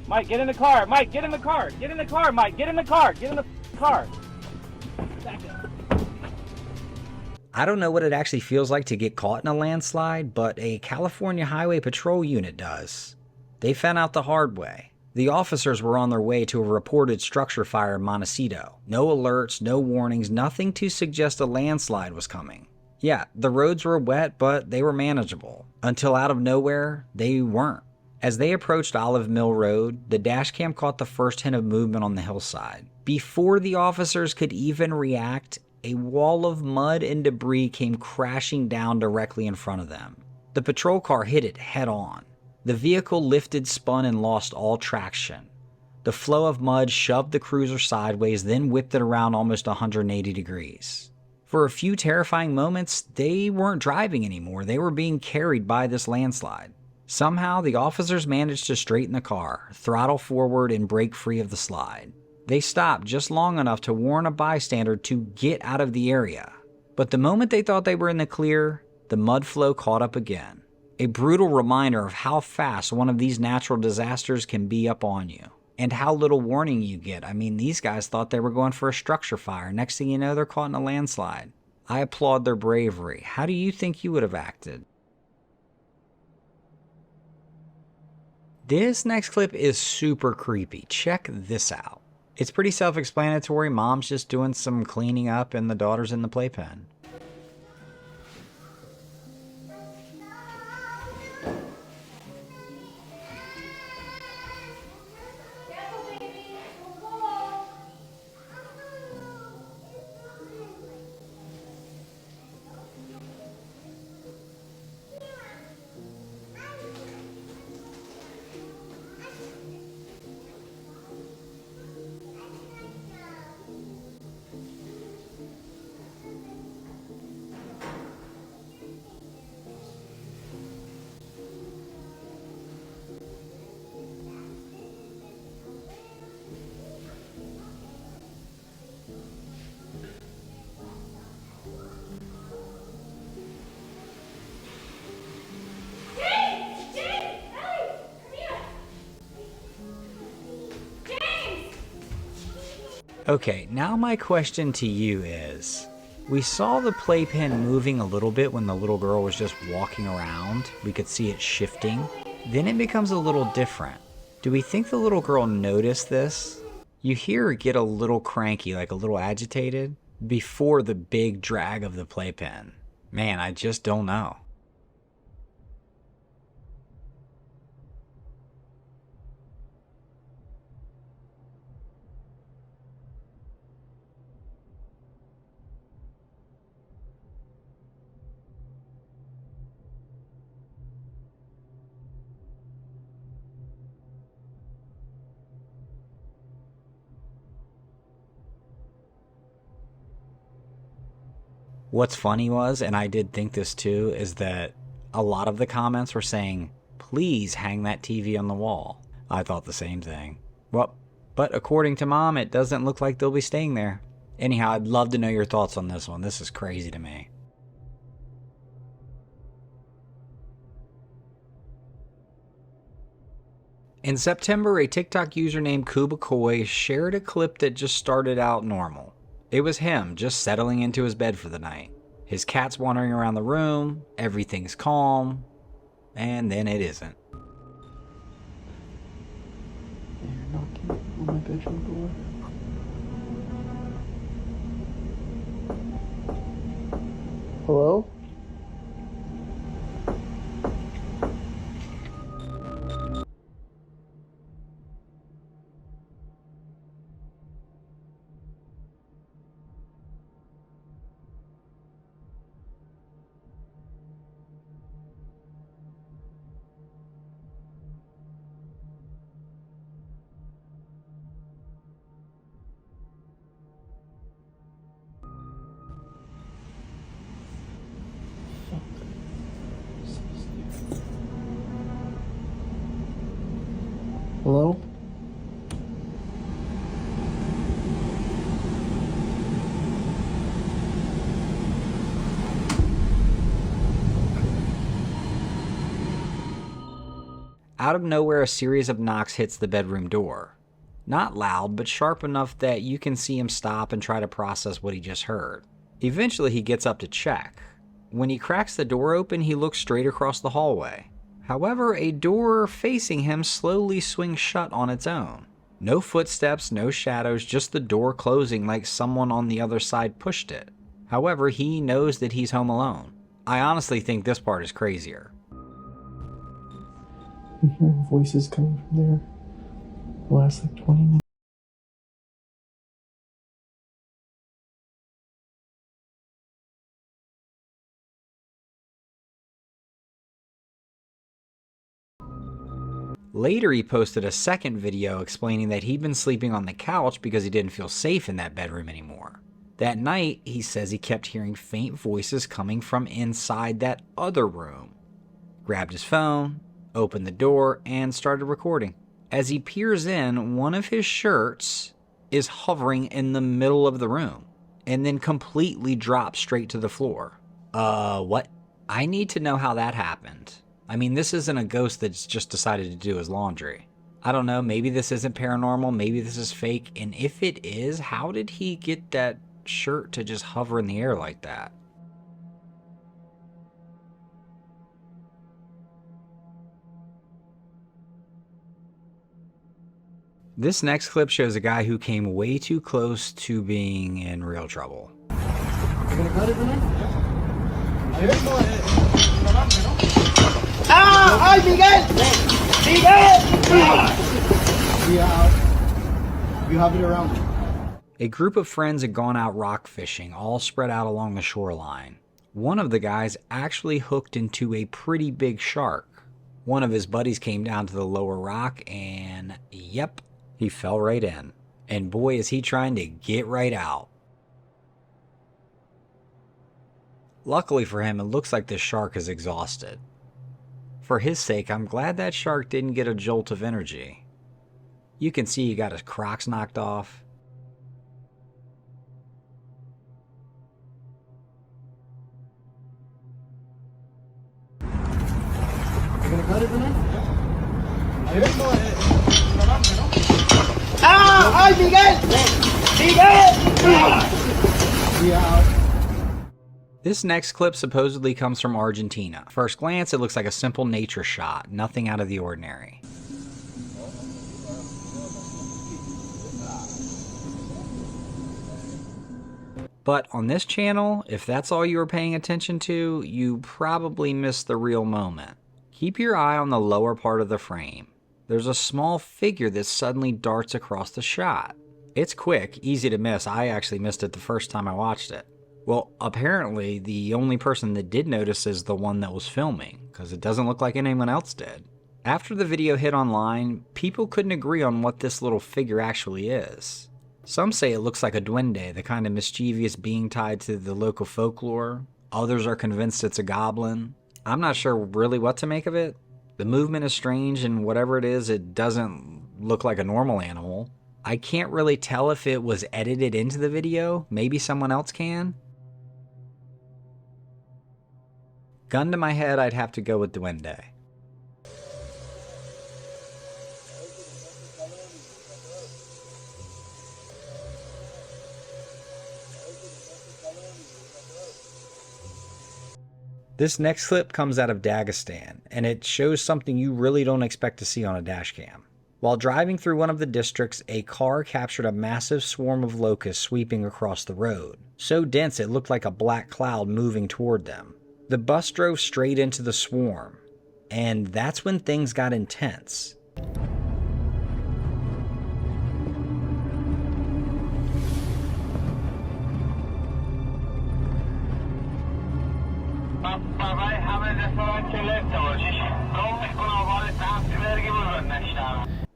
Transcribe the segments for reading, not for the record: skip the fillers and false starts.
Mike, get in the car. Mike, get in the car. Get in the car, Mike. Get in the car. Get in the car. I don't know what it actually feels like to get caught in a landslide, but a California Highway Patrol unit does. They found out the hard way. The officers were on their way to a reported structure fire in Montecito. No alerts, no warnings, nothing to suggest a landslide was coming. Yeah, the roads were wet, but they were manageable. Until out of nowhere, they weren't. As they approached Olive Mill Road, the dashcam caught the first hint of movement on the hillside. Before the officers could even react, a wall of mud and debris came crashing down directly in front of them. The patrol car hit it head on. The vehicle lifted, spun, and lost all traction. The flow of mud shoved the cruiser sideways, then whipped it around almost 180 degrees. For a few terrifying moments, they weren't driving anymore. They were being carried by this landslide. Somehow, the officers managed to straighten the car, throttle forward, and break free of the slide. They stopped just long enough to warn a bystander to get out of the area. But the moment they thought they were in the clear, the mud flow caught up again. A brutal reminder of how fast one of these natural disasters can be up on you. And how little warning you get. I mean, these guys thought they were going for a structure fire. Next thing you know, they're caught in a landslide. I applaud their bravery. How do you think you would have acted? This next clip is super creepy. Check this out. It's pretty self-explanatory. Mom's just doing some cleaning up and the daughter's in the playpen. Okay, now my question to you is, we saw the playpen moving a little bit when the little girl was just walking around. We could see it shifting. Then it becomes a little different. Do we think the little girl noticed this? You hear her get a little cranky, like a little agitated, before the big drag of the playpen. Man, I just don't know. What's funny was, and I did think this too, is that a lot of the comments were saying, please hang that TV on the wall. I thought the same thing. Well, but according to Mom, it doesn't look like they'll be staying there. Anyhow, I'd love to know your thoughts on this one. This is crazy to me. In September, a TikTok user named Kubakoi shared a clip that just started out normal. It was him just settling into his bed for the night. His cat's wandering around the room, everything's calm, and then it isn't. You're knocking on my bedroom door. Hello? Out of nowhere, a series of knocks hits the bedroom door. Not loud, but sharp enough that you can see him stop and try to process what he just heard. Eventually, he gets up to check. When he cracks the door open, he looks straight across the hallway. However, a door facing him slowly swings shut on its own. No footsteps, no shadows, just the door closing like someone on the other side pushed it. However, he knows that he's home alone. I honestly think this part is crazier. I'm hearing voices coming from there. The last like 20 minutes. Later, he posted a second video explaining that he'd been sleeping on the couch because he didn't feel safe in that bedroom anymore. That night, he says he kept hearing faint voices coming from inside that other room. Grabbed his phone, opened the door, and started recording. As he peers in, one of his shirts is hovering in the middle of the room, and then completely drops straight to the floor. What? I need to know how that happened. I mean, this isn't a ghost that's just decided to do his laundry. I don't know, maybe this isn't paranormal, maybe this is fake, and if it is, how did he get that shirt to just hover in the air like that? This next clip shows a guy who came way too close to being in real trouble. You gonna cut it for me? ¡Ah! ¡Ay, Miguel! ¡Miguel! You have it around. A group of friends had gone out rock fishing, all spread out along the shoreline. One of the guys actually hooked into a pretty big shark. One of his buddies came down to the lower rock and, yep, he fell right in. And boy, is he trying to get right out. Luckily for him, it looks like the shark is exhausted. For his sake, I'm glad that shark didn't get a jolt of energy. You can see he got his Crocs knocked off. You gonna cut it for me? ¡Ah! ¡Ay, Miguel! ¡Miguel! This next clip supposedly comes from Argentina. First glance, it looks like a simple nature shot, nothing out of the ordinary. But on this channel, if that's all you were paying attention to, you probably missed the real moment. Keep your eye on the lower part of the frame. There's a small figure that suddenly darts across the shot. It's quick, easy to miss. I actually missed it the first time I watched it. Well, apparently the only person that did notice is the one that was filming, because it doesn't look like anyone else did. After the video hit online, people couldn't agree on what this little figure actually is. Some say it looks like a duende, the kind of mischievous being tied to the local folklore. Others are convinced it's a goblin. I'm not sure really what to make of it. The movement is strange, and whatever it is, it doesn't look like a normal animal. I can't really tell if it was edited into the video. Maybe someone else can. Gun to my head, I'd have to go with duende. This next clip comes out of Dagestan, and it shows something you really don't expect to see on a dash cam. While driving through one of the districts, a car captured a massive swarm of locusts sweeping across the road. So dense it looked like a black cloud moving toward them. The bus drove straight into the swarm, and that's when things got intense.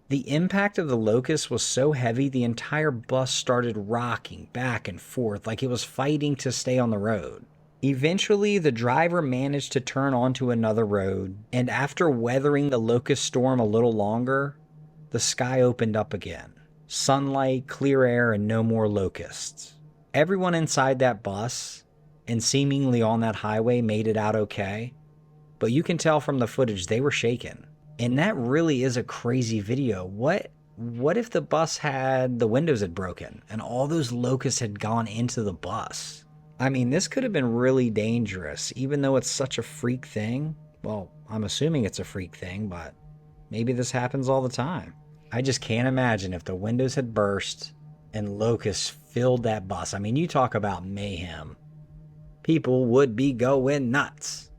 The impact of the locust was so heavy the entire bus started rocking back and forth like it was fighting to stay on the road. Eventually, the driver managed to turn onto another road, and after weathering the locust storm a little longer, the sky opened up again. Sunlight, clear air, and no more locusts. Everyone inside that bus and seemingly on that highway made it out okay, but you can tell from the footage they were shaken. And that really is a crazy video. What if the bus had, the windows had broken and all those locusts had gone into the bus? I mean, this could have been really dangerous, even though it's such a freak thing. Well, I'm assuming it's a freak thing, but maybe this happens all the time. I just can't imagine if the windows had burst and locusts filled that bus. I mean, you talk about mayhem. People would be going nuts.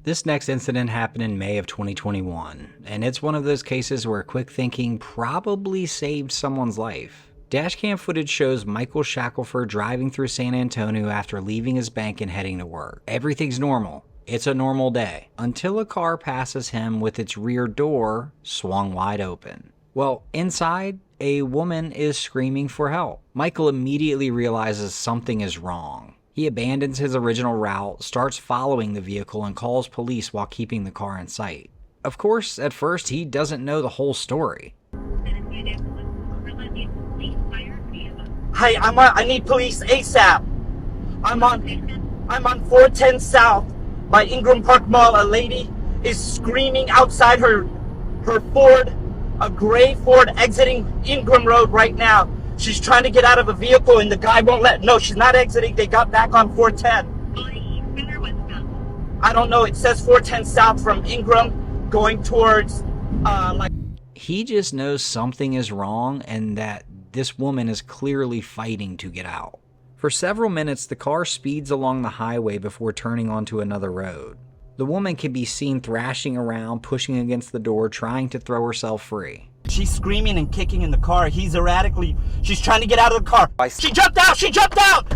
This next incident happened in May of 2021, and it's one of those cases where quick thinking probably saved someone's life. Dashcam footage shows Michael Shackelford driving through San Antonio after leaving his bank and heading to work. Everything's normal. It's a normal day, until a car passes him with its rear door swung wide open. Well, inside, a woman is screaming for help. Michael immediately realizes something is wrong. He abandons his original route, starts following the vehicle, and calls police while keeping the car in sight. Of course, at first, he doesn't know the whole story. Hey, I need police ASAP. I'm on 410 South by Ingram Park Mall. A lady is screaming outside her Ford, a gray Ford exiting Ingram Road right now. She's trying to get out of a vehicle and the guy won't let. No, she's not exiting. They got back on 410. I don't know. It says 410 South from Ingram going towards He just knows something is wrong and that this woman is clearly fighting to get out. For several minutes, the car speeds along the highway before turning onto another road. The woman can be seen thrashing around, pushing against the door, trying to throw herself free. She's screaming and kicking in the car. She's trying to get out of the car. She jumped out! She jumped out!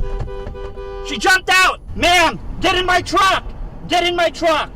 She jumped out! Ma'am, get in my truck! Get in my truck!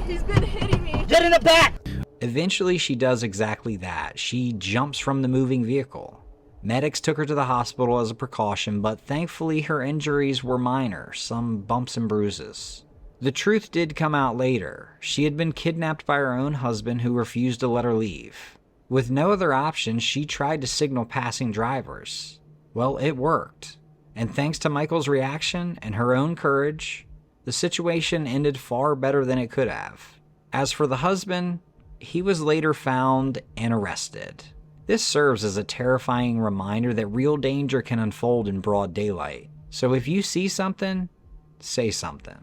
He's been hitting me. Get in the back! Eventually, she does exactly that. She jumps from the moving vehicle. Medics took her to the hospital as a precaution, but thankfully her injuries were minor, some bumps and bruises. The truth did come out later. She had been kidnapped by her own husband who refused to let her leave. With no other option, she tried to signal passing drivers. Well, it worked. And thanks to Michael's reaction and her own courage, the situation ended far better than it could have. As for the husband, he was later found and arrested. This serves as a terrifying reminder that real danger can unfold in broad daylight. So if you see something, say something.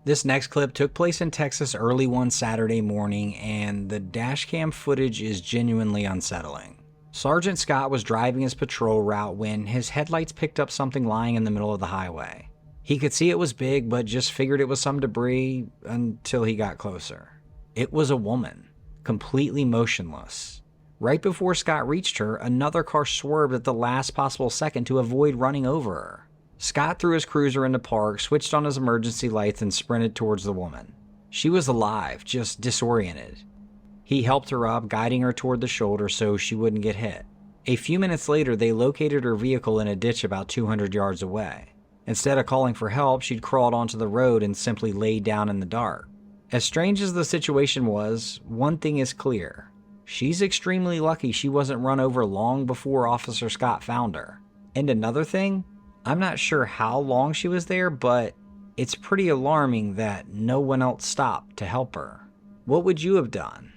This next clip took place in Texas early one Saturday morning, and the dashcam footage is genuinely unsettling. Sergeant Scott was driving his patrol route when his headlights picked up something lying in the middle of the highway. He could see it was big, but just figured it was some debris until he got closer. It was a woman, completely motionless. Right before Scott reached her, another car swerved at the last possible second to avoid running over her. Scott threw his cruiser into park, switched on his emergency lights, and sprinted towards the woman. She was alive, just disoriented. He helped her up, guiding her toward the shoulder so she wouldn't get hit. A few minutes later, they located her vehicle in a ditch about 200 yards away. Instead of calling for help, she'd crawled onto the road and simply laid down in the dark. As strange as the situation was, one thing is clear. She's extremely lucky she wasn't run over long before Officer Scott found her. And another thing, I'm not sure how long she was there, but it's pretty alarming that no one else stopped to help her. What would you have done?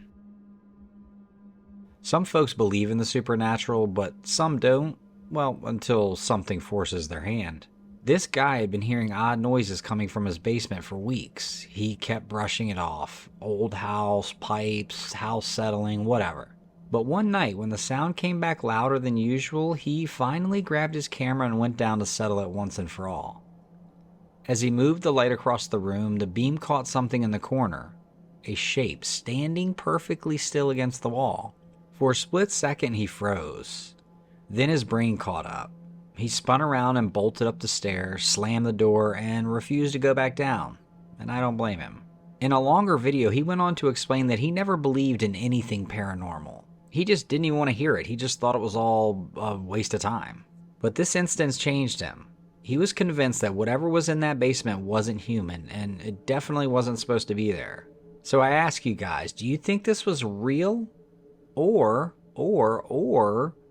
Some folks believe in the supernatural, but some don't. Well, until something forces their hand. This guy had been hearing odd noises coming from his basement for weeks. He kept brushing it off. Old house, pipes, house settling, whatever. But one night, when the sound came back louder than usual, he finally grabbed his camera and went down to settle it once and for all. As he moved the light across the room, the beam caught something in the corner. A shape standing perfectly still against the wall. For a split second, he froze. Then his brain caught up. He spun around and bolted up the stairs, slammed the door, and refused to go back down. And I don't blame him. In a longer video, he went on to explain that he never believed in anything paranormal. He just didn't even want to hear it. He just thought it was all a waste of time. But this instance changed him. He was convinced that whatever was in that basement wasn't human, and it definitely wasn't supposed to be there. So I ask you guys, do you think this was real? Or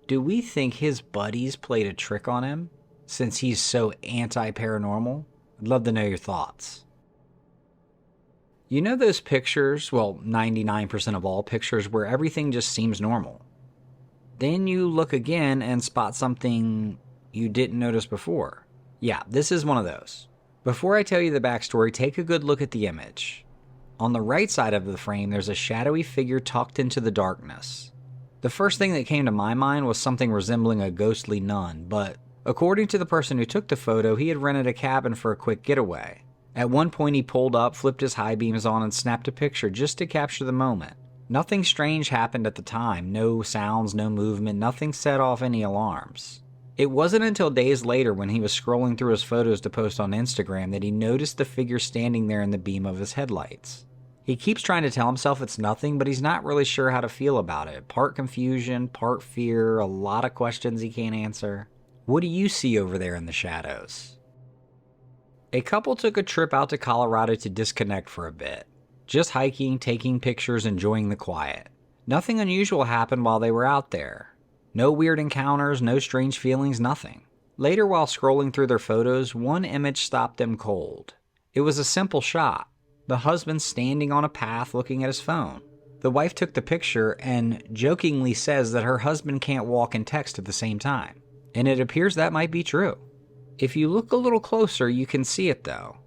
do we think his buddies played a trick on him since he's so anti-paranormal? I'd love to know your thoughts. You know those pictures, well, 99% of all pictures, where everything just seems normal. Then you look again and spot something you didn't notice before. Yeah, this is one of those. Before I tell you the backstory, take a good look at the image. On the right side of the frame, there's a shadowy figure tucked into the darkness. The first thing that came to my mind was something resembling a ghostly nun, but according to the person who took the photo, he had rented a cabin for a quick getaway. At one point he pulled up, flipped his high beams on, and snapped a picture just to capture the moment. Nothing strange happened at the time, no sounds, no movement, nothing set off any alarms. It wasn't until days later when he was scrolling through his photos to post on Instagram that he noticed the figure standing there in the beam of his headlights. He keeps trying to tell himself it's nothing, but he's not really sure how to feel about it. Part confusion, part fear, a lot of questions he can't answer. What do you see over there in the shadows? A couple took a trip out to Colorado to disconnect for a bit. Just hiking, taking pictures, enjoying the quiet. Nothing unusual happened while they were out there. No weird encounters, no strange feelings, nothing. Later, while scrolling through their photos, one image stopped them cold. It was a simple shot. The husband standing on a path looking at his phone. The wife took the picture and jokingly says that her husband can't walk and text at the same time. And it appears that might be true. If you look a little closer, you can see it though.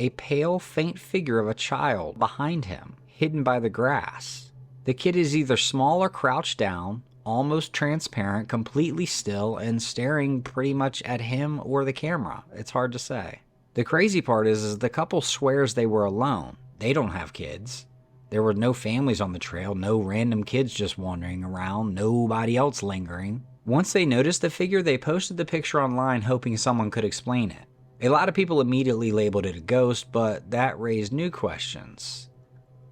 A pale, faint figure of a child behind him, hidden by the grass. The kid is either small or crouched down, almost transparent, completely still, and staring pretty much at him or the camera. It's hard to say. The crazy part is the couple swears they were alone. They don't have kids. There were no families on the trail, no random kids just wandering around, nobody else lingering. Once they noticed the figure, they posted the picture online hoping someone could explain it. A lot of people immediately labeled it a ghost, but that raised new questions.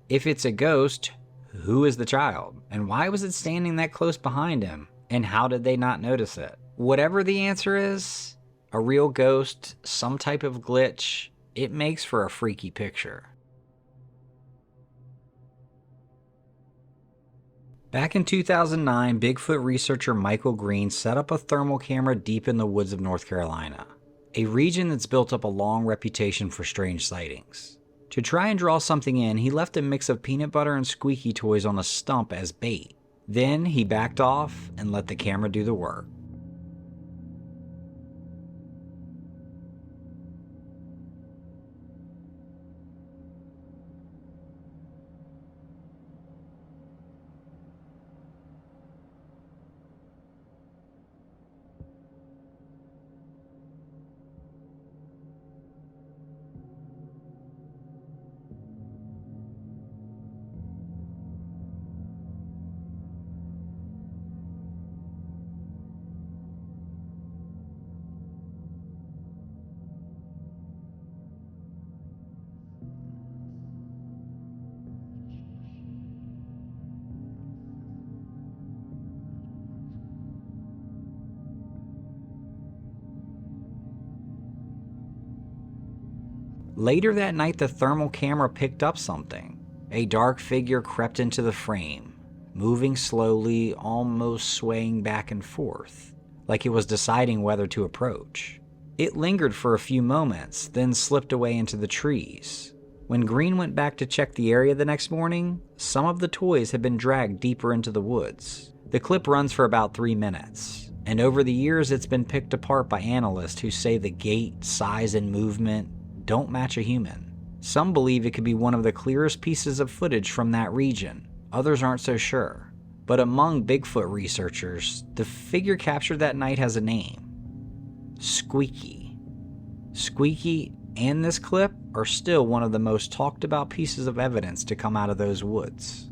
If it's a ghost, who is the child? And why was it standing that close behind him? And how did they not notice it? Whatever the answer is, a real ghost, some type of glitch, it makes for a freaky picture. Back in 2009, Bigfoot researcher Michael Green set up a thermal camera deep in the woods of North Carolina, a region that's built up a long reputation for strange sightings. To try and draw something in, he left a mix of peanut butter and squeaky toys on a stump as bait. Then he backed off and let the camera do the work. Later that night, the thermal camera picked up something. A dark figure crept into the frame, moving slowly, almost swaying back and forth, like it was deciding whether to approach. It lingered for a few moments, then slipped away into the trees. When Green went back to check the area the next morning, some of the toys had been dragged deeper into the woods. The clip runs for about 3 minutes, and over the years it's been picked apart by analysts who say the gait, size, and movement don't match a human. Some believe it could be one of the clearest pieces of footage from that region. Others aren't so sure. But among Bigfoot researchers, the figure captured that night has a name. Squeaky. Squeaky and this clip are still one of the most talked about pieces of evidence to come out of those woods.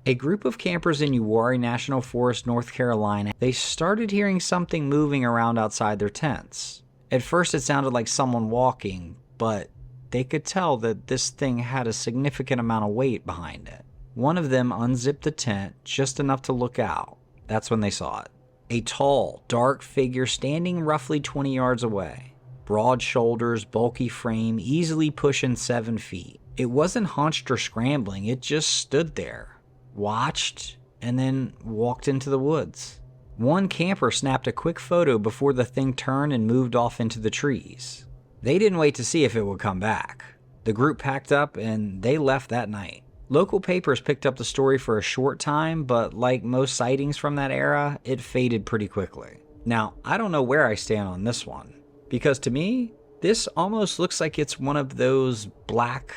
A group of campers in Uwharrie National Forest, North Carolina, they started hearing something moving around outside their tents. At first it sounded like someone walking, but they could tell that this thing had a significant amount of weight behind it. One of them unzipped the tent just enough to look out. That's when they saw it. A tall, dark figure standing roughly 20 yards away. Broad shoulders, bulky frame, easily pushing 7 feet. It wasn't hunched or scrambling, it just stood there, watched, and then walked into the woods. One camper snapped a quick photo before the thing turned and moved off into the trees. They didn't wait to see if it would come back. The group packed up and they left that night. Local papers picked up the story for a short time, but like most sightings from that era, it faded pretty quickly. Now, I don't know where I stand on this one, because to me, this almost looks like it's one of those black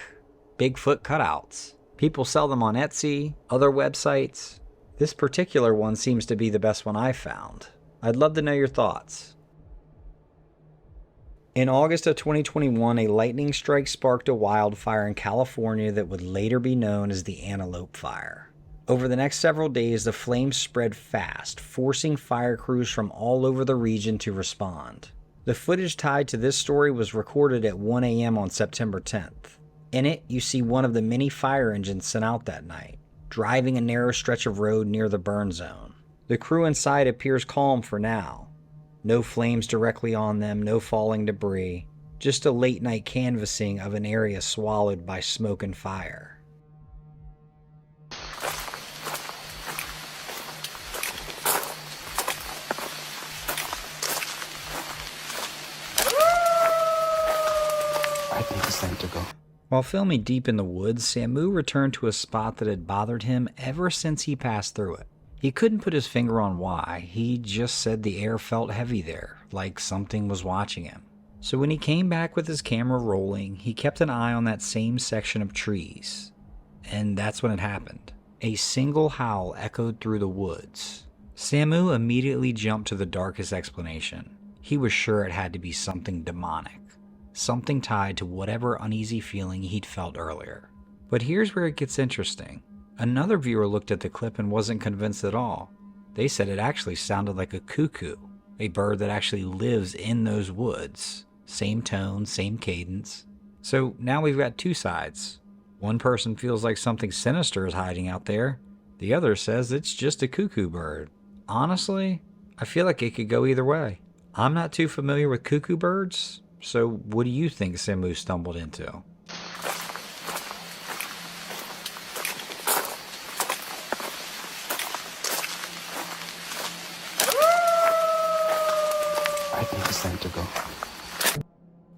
Bigfoot cutouts. People sell them on Etsy, other websites. This particular one seems to be the best one I've found. I'd love to know your thoughts. In August of 2021, a lightning strike sparked a wildfire in California that would later be known as the Antelope Fire. Over the next several days, the flames spread fast, forcing fire crews from all over the region to respond. The footage tied to this story was recorded at 1 a.m. on September 10th. In it, you see one of the many fire engines sent out that night, driving a narrow stretch of road near the burn zone. The crew inside appears calm for now. No flames directly on them, no falling debris, just a late night canvassing of an area swallowed by smoke and fire. I think it's time to go. While filming deep in the woods, Samu returned to a spot that had bothered him ever since he passed through it. He couldn't put his finger on why, he just said the air felt heavy there, like something was watching him. So when he came back with his camera rolling, he kept an eye on that same section of trees. And that's when it happened. A single howl echoed through the woods. Samu immediately jumped to the darkest explanation. He was sure it had to be something demonic. Something tied to whatever uneasy feeling he'd felt earlier. But here's where it gets interesting. Another viewer looked at the clip and wasn't convinced at all. They said it actually sounded like a cuckoo, a bird that actually lives in those woods. Same tone, same cadence. So now we've got two sides. One person feels like something sinister is hiding out there. The other says it's just a cuckoo bird. Honestly, I feel like it could go either way. I'm not too familiar with cuckoo birds, so what do you think Samu stumbled into? I think it's time to go.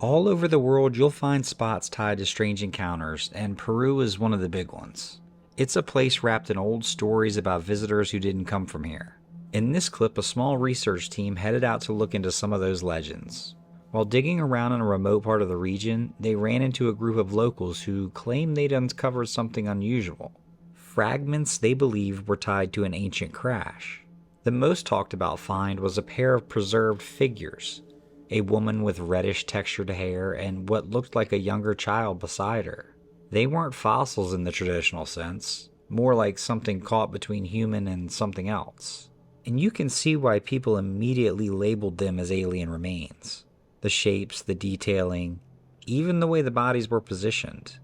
All over the world, you'll find spots tied to strange encounters, and Peru is one of the big ones. It's a place wrapped in old stories about visitors who didn't come from here. In this clip, a small research team headed out to look into some of those legends. While digging around in a remote part of the region, they ran into a group of locals who claimed they'd uncovered something unusual. Fragments they believed were tied to an ancient crash. The most talked about find was a pair of preserved figures, a woman with reddish textured hair and what looked like a younger child beside her. They weren't fossils in the traditional sense, more like something caught between human and something else. And you can see why people immediately labeled them as alien remains. The shapes, the detailing, even the way the bodies were positioned.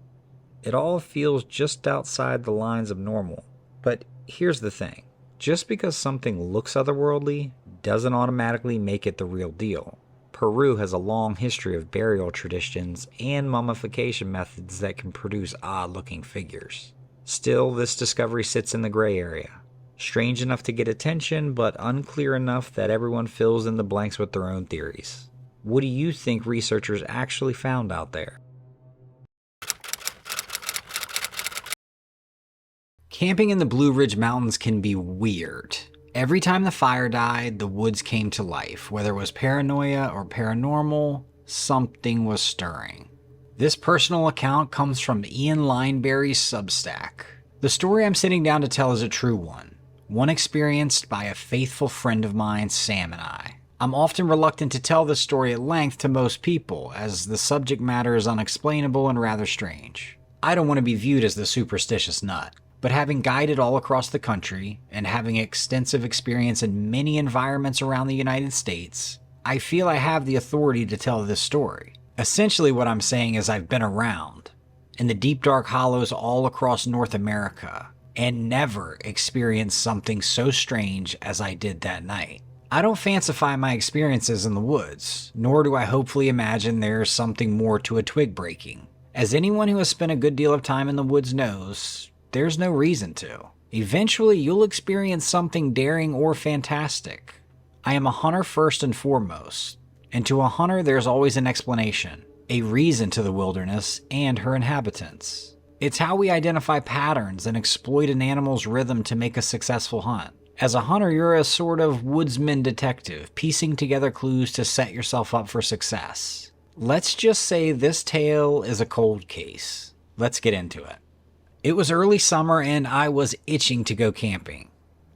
It all feels just outside the lines of normal. But here's the thing. Just because something looks otherworldly doesn't automatically make it the real deal. Peru has a long history of burial traditions and mummification methods that can produce odd-looking figures. Still, this discovery sits in the gray area. Strange enough to get attention, but unclear enough that everyone fills in the blanks with their own theories. What do you think researchers actually found out there? Camping in the Blue Ridge Mountains can be weird. Every time the fire died, the woods came to life. Whether it was paranoia or paranormal, something was stirring. This personal account comes from Ian Lineberry's Substack. The story I'm sitting down to tell is a true one experienced by a faithful friend of mine, Sam and I. I'm often reluctant to tell this story at length to most people, as the subject matter is unexplainable and rather strange. I don't want to be viewed as the superstitious nut. But having guided all across the country and having extensive experience in many environments around the United States, I feel I have the authority to tell this story. Essentially what I'm saying is I've been around in the deep dark hollows all across North America and never experienced something so strange as I did that night. I don't fancify my experiences in the woods, nor do I hopefully imagine there's something more to a twig breaking. As anyone who has spent a good deal of time in the woods knows, there's no reason to. Eventually, you'll experience something daring or fantastic. I am a hunter first and foremost, and to a hunter there's always an explanation. a reason to the wilderness and her inhabitants. It's how we identify patterns and exploit an animal's rhythm to make a successful hunt. As a hunter, you're a sort of woodsman detective, piecing together clues to set yourself up for success. Let's just say this tale is a cold case. Let's get into it. It was early summer and I was itching to go camping.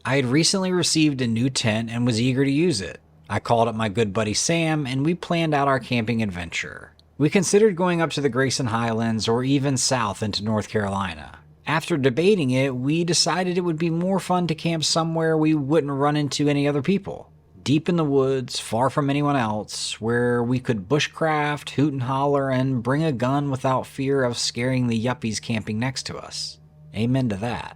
I had recently received a new tent and was eager to use it. I called up my good buddy Sam and we planned out our camping adventure. We considered going up to the Grayson Highlands or even south into North Carolina. After debating it, we decided it would be more fun to camp somewhere we wouldn't run into any other people. Deep in the woods, far from anyone else, where we could bushcraft, hoot and holler, and bring a gun without fear of scaring the yuppies camping next to us. Amen to that.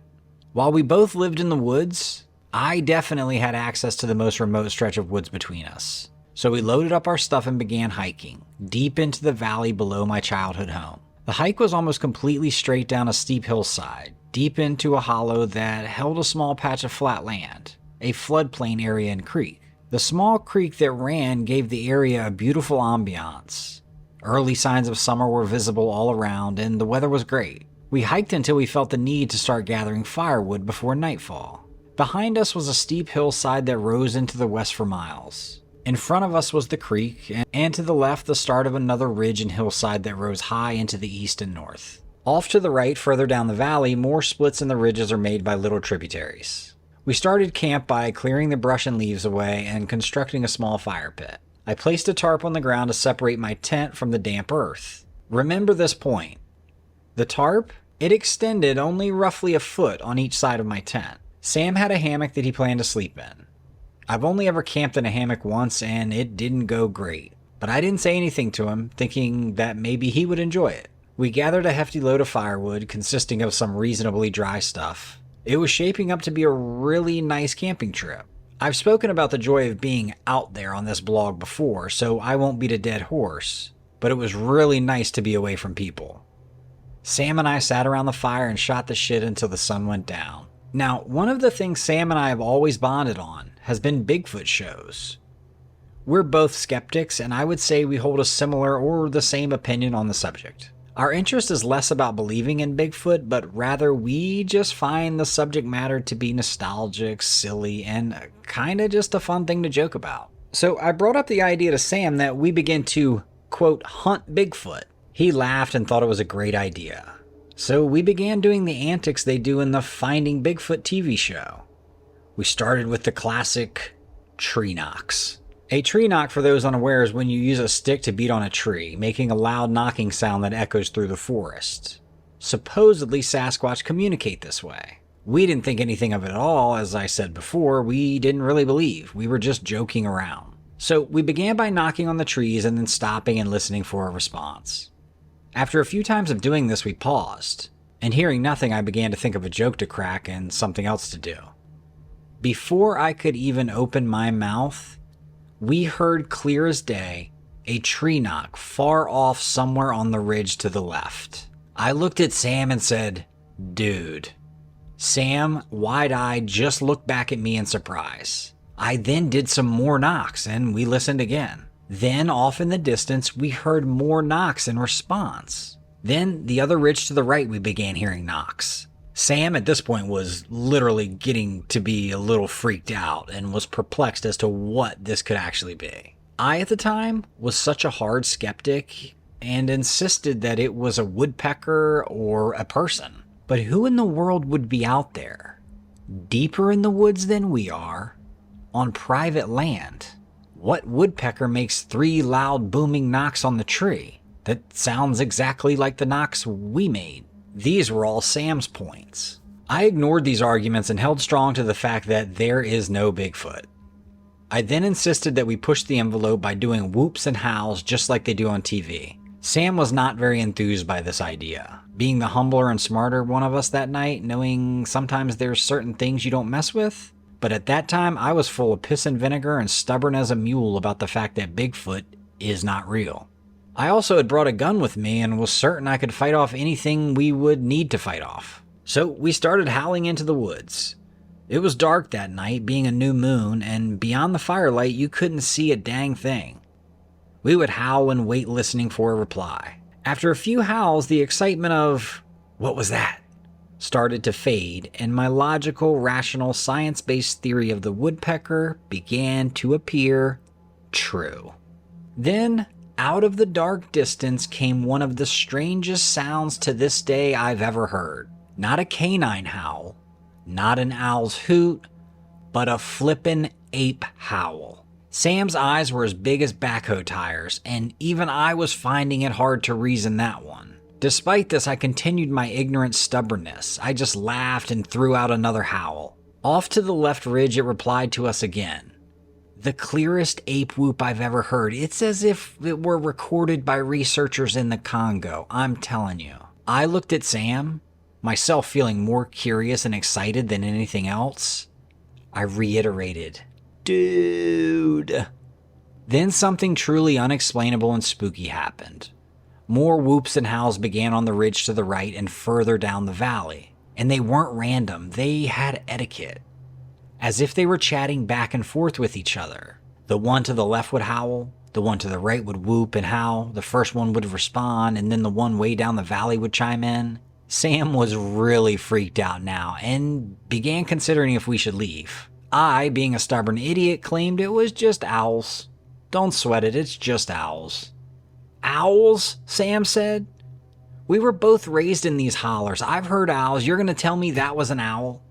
While we both lived in the woods, I definitely had access to the most remote stretch of woods between us. So we loaded up our stuff and began hiking, deep into the valley below my childhood home. The hike was almost completely straight down a steep hillside, deep into a hollow that held a small patch of flat land, a floodplain area and creek. The small creek that ran gave the area a beautiful ambiance. Early signs of summer were visible all around and the weather was great. We hiked until we felt the need to start gathering firewood before nightfall. Behind us was a steep hillside that rose into the west for miles. In front of us was the creek, and to the left the start of another ridge and hillside that rose high into the east and north. Off to the right, further down the valley, more splits in the ridges are made by little tributaries. We started camp by clearing the brush and leaves away and constructing a small fire pit. I placed a tarp on the ground to separate my tent from the damp earth. Remember this point. The tarp? It extended only roughly a foot on each side of my tent. Sam had a hammock that he planned to sleep in. I've only ever camped in a hammock once and it didn't go great, but I didn't say anything to him, thinking that maybe he would enjoy it. We gathered a hefty load of firewood consisting of some reasonably dry stuff. It was shaping up to be a really nice camping trip. I've spoken about the joy of being out there on this blog before, so I won't beat a dead horse, but it was really nice to be away from people. Sam and I sat around the fire and shot the shit until the sun went down. Now, one of the things Sam and I have always bonded on has been Bigfoot shows. We're both skeptics, and I would say we hold a similar or the same opinion on the subject. Our interest is less about believing in Bigfoot, but rather we just find the subject matter to be nostalgic, silly, and kinda just a fun thing to joke about. So I brought up the idea to Sam that we begin to, quote, hunt Bigfoot. He laughed and thought it was a great idea. So we began doing the antics they do in the Finding Bigfoot TV show. We started with the classic tree knocks. A tree knock, for those unaware, is when you use a stick to beat on a tree, making a loud knocking sound that echoes through the forest. Supposedly, Sasquatch communicate this way. We didn't think anything of it at all, as I said before, we didn't really believe. We were just joking around. So we began by knocking on the trees and then stopping and listening for a response. After a few times of doing this, we paused, and hearing nothing, I began to think of a joke to crack and something else to do. Before I could even open my mouth, we heard clear as day a tree knock far off somewhere on the ridge to the left. I looked at Sam and said, "Dude." Sam, wide-eyed, just looked back at me in surprise. I then did some more knocks, and we listened again. Then, off in the distance, we heard more knocks in response. Then, the other ridge to the right, we began hearing knocks. Sam, at this point, was literally getting to be a little freaked out and was perplexed as to what this could actually be. I, at the time, was such a hard skeptic and insisted that it was a woodpecker or a person. But who in the world would be out there, deeper in the woods than we are, on private land? What woodpecker makes 3 loud booming knocks on the tree? That sounds exactly like the knocks we made. These were all Sam's points. I ignored these arguments and held strong to the fact that there is no Bigfoot. I then insisted that we push the envelope by doing whoops and howls just like they do on TV. Sam was not very enthused by this idea, being the humbler and smarter one of us that night, knowing sometimes there's certain things you don't mess with. But at that time, I was full of piss and vinegar and stubborn as a mule about the fact that Bigfoot is not real. I also had brought a gun with me and was certain I could fight off anything we would need to fight off. So we started howling into the woods. It was dark that night, being a new moon, and beyond the firelight you couldn't see a dang thing. We would howl and wait listening for a reply. After a few howls, the excitement of, "What was that?" started to fade, and my logical, rational, science-based theory of the woodpecker began to appear true. Then, out of the dark distance came one of the strangest sounds to this day I've ever heard. Not a canine howl, not an owl's hoot, but a flippin' ape howl. Sam's eyes were as big as backhoe tires, and even I was finding it hard to reason that one. Despite this, I continued my ignorant stubbornness. I just laughed and threw out another howl. Off to the left ridge, it replied to us again. The clearest ape whoop I've ever heard. It's as if it were recorded by researchers in the Congo, I'm telling you. I looked at Sam, myself feeling more curious and excited than anything else. I reiterated, "Dude." Then something truly unexplainable and spooky happened. More whoops and howls began on the ridge to the right and further down the valley. And they weren't random, they had etiquette. As if they were chatting back and forth with each other. The one to the left would howl, the one to the right would whoop and howl, the first one would respond, and then the one way down the valley would chime in. Sam was really freaked out now and began considering if we should leave. I, being a stubborn idiot, claimed it was just owls. Don't sweat it, it's just owls. Owls? Sam said. We were both raised in these hollers. I've heard owls. You're going to tell me that was an owl?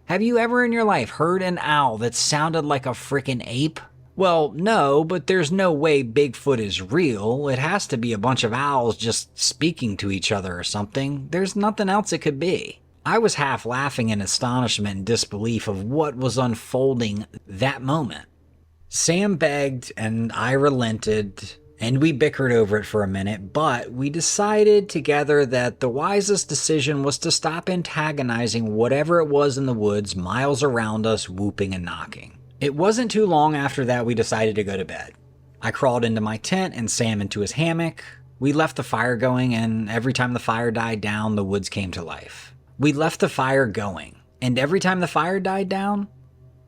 Have you ever in your life heard an owl that sounded like a frickin' ape? Well, no, but there's no way Bigfoot is real. It has to be a bunch of owls just speaking to each other or something. There's nothing else it could be. I was half laughing in astonishment and disbelief of what was unfolding that moment. Sam begged and I relented, and we bickered over it for a minute, but we decided together that the wisest decision was to stop antagonizing whatever it was in the woods miles around us, whooping and knocking. It wasn't too long after that we decided to go to bed. I crawled into my tent and Sam into his hammock. We left the fire going, and every time the fire died down, the woods came to life. We left the fire going, and every time the fire died down,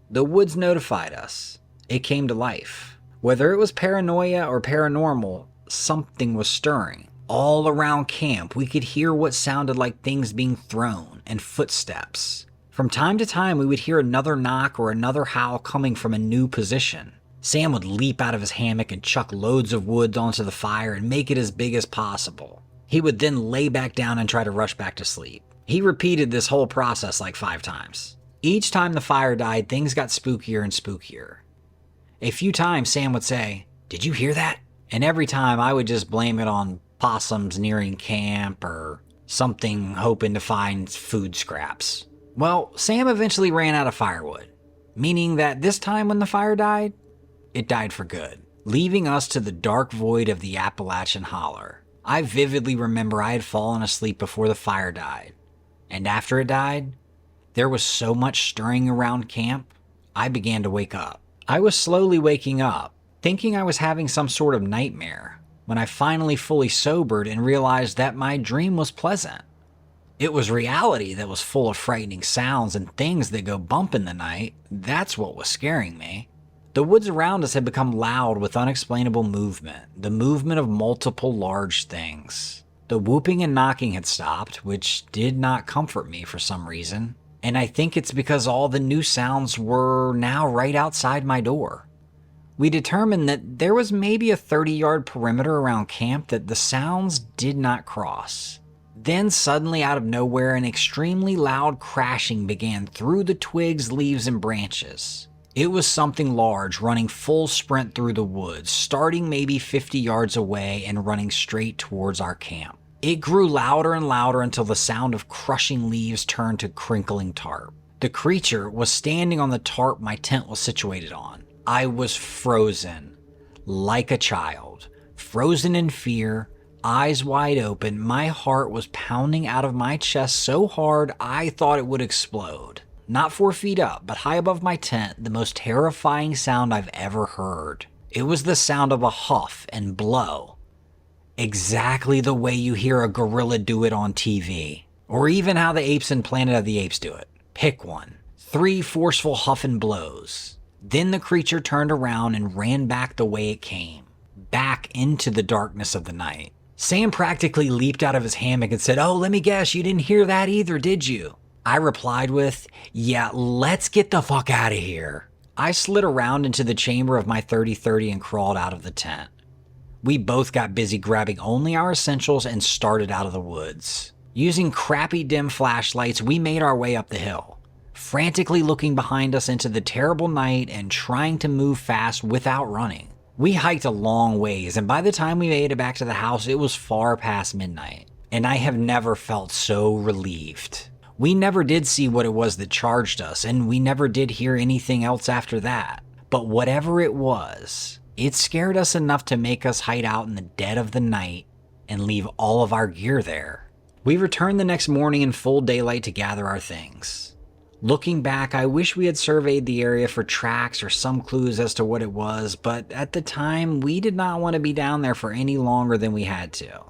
the woods notified us. It came to life. Whether it was paranoia or paranormal, something was stirring. All around camp, we could hear what sounded like things being thrown and footsteps. From time to time, we would hear another knock or another howl coming from a new position. Sam would leap out of his hammock and chuck loads of wood onto the fire and make it as big as possible. He would then lay back down and try to rush back to sleep. He repeated this whole process like 5 times. Each time the fire died, things got spookier and spookier. A few times Sam would say, "Did you hear that?" And every time I would just blame it on possums nearing camp or something, hoping to find food scraps. Well, Sam eventually ran out of firewood, meaning that this time when the fire died, it died for good, leaving us to the dark void of the Appalachian holler. I vividly remember I had fallen asleep before the fire died, and after it died, there was so much stirring around camp, I began to wake up. I was slowly waking up, thinking I was having some sort of nightmare, when I finally fully sobered and realized that my dream was pleasant. It was reality that was full of frightening sounds and things that go bump in the night. That's what was scaring me. The woods around us had become loud with unexplainable movement, the movement of multiple large things. The whooping and knocking had stopped, which did not comfort me for some reason. And I think it's because all the new sounds were now right outside my door. We determined that there was maybe a 30-yard perimeter around camp that the sounds did not cross. Then suddenly out of nowhere, an extremely loud crashing began through the twigs, leaves, and branches. It was something large running full sprint through the woods, starting maybe 50 yards away and running straight towards our camp. It grew louder and louder until the sound of crushing leaves turned to crinkling tarp. The creature was standing on the tarp my tent was situated on. I was frozen, like a child, frozen in fear, eyes wide open. My heart was pounding out of my chest so hard I thought it would explode. Not 4 feet up, but high above my tent, the most terrifying sound I've ever heard. It was the sound of a huff and blow. Exactly the way you hear a gorilla do it on TV. Or even how the apes in Planet of the Apes do it. Pick one. 3 forceful huff and blows. Then the creature turned around and ran back the way it came. back into the darkness of the night. Sam practically leaped out of his hammock and said, "Oh, let me guess, you didn't hear that either, did you?" I replied with, "Yeah, let's get the fuck out of here." I slid around into the chamber of my 30-30 and crawled out of the tent. We both got busy grabbing only our essentials and started out of the woods. Using crappy dim flashlights, we made our way up the hill, frantically looking behind us into the terrible night and trying to move fast without running. We hiked a long ways, and by the time we made it back to the house, it was far past midnight, and I have never felt so relieved. We never did see what it was that charged us, and we never did hear anything else after that. But whatever it was, it scared us enough to make us hide out in the dead of the night and leave all of our gear there. We returned the next morning in full daylight to gather our things. Looking back, I wish we had surveyed the area for tracks or some clues as to what it was, but at the time, we did not want to be down there for any longer than we had to.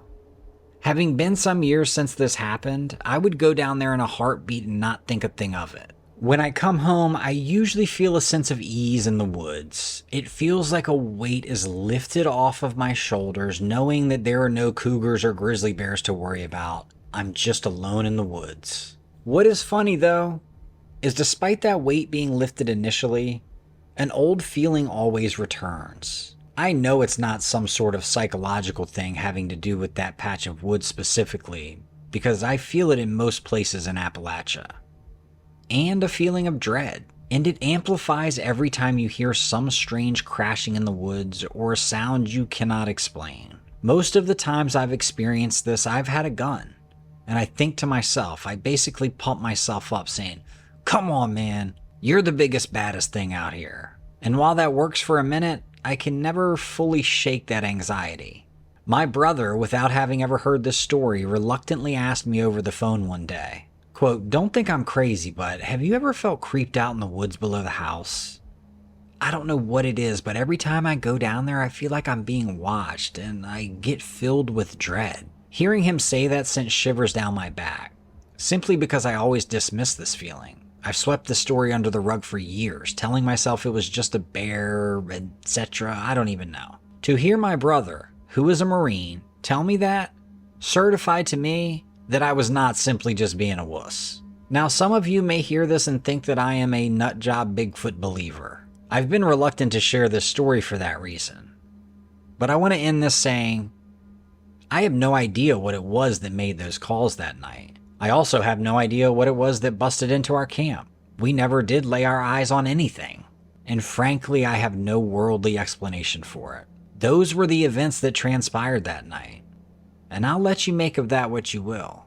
Having been some years since this happened, I would go down there in a heartbeat and not think a thing of it. When I come home, I usually feel a sense of ease in the woods. It feels like a weight is lifted off of my shoulders, knowing that there are no cougars or grizzly bears to worry about. I'm just alone in the woods. What is funny, though, is despite that weight being lifted initially, an old feeling always returns. I know it's not some sort of psychological thing having to do with that patch of woods specifically, because I feel it in most places in Appalachia. And a feeling of dread. And it amplifies every time you hear some strange crashing in the woods or a sound you cannot explain. Most of the times I've experienced this, I've had a gun. And I think to myself, I basically pump myself up saying, "Come on, man, you're the biggest, baddest thing out here." And while that works for a minute, I can never fully shake that anxiety. My brother, without having ever heard this story, reluctantly asked me over the phone one day, quote, "Don't think I'm crazy, but have you ever felt creeped out in the woods below the house? I don't know what it is, but every time I go down there, I feel like I'm being watched and I get filled with dread." Hearing him say that sent shivers down my back, simply because I always dismiss this feeling. I've swept the story under the rug for years, telling myself it was just a bear, etc. I don't even know. To hear my brother, who is a Marine, tell me that, certified to me that I was not simply just being a wuss. Now, some of you may hear this and think that I am a nutjob Bigfoot believer. I've been reluctant to share this story for that reason. But I want to end this saying, I have no idea what it was that made those calls that night. I also have no idea what it was that busted into our camp. We never did lay our eyes on anything. And frankly, I have no worldly explanation for it. Those were the events that transpired that night. And I'll let you make of that what you will.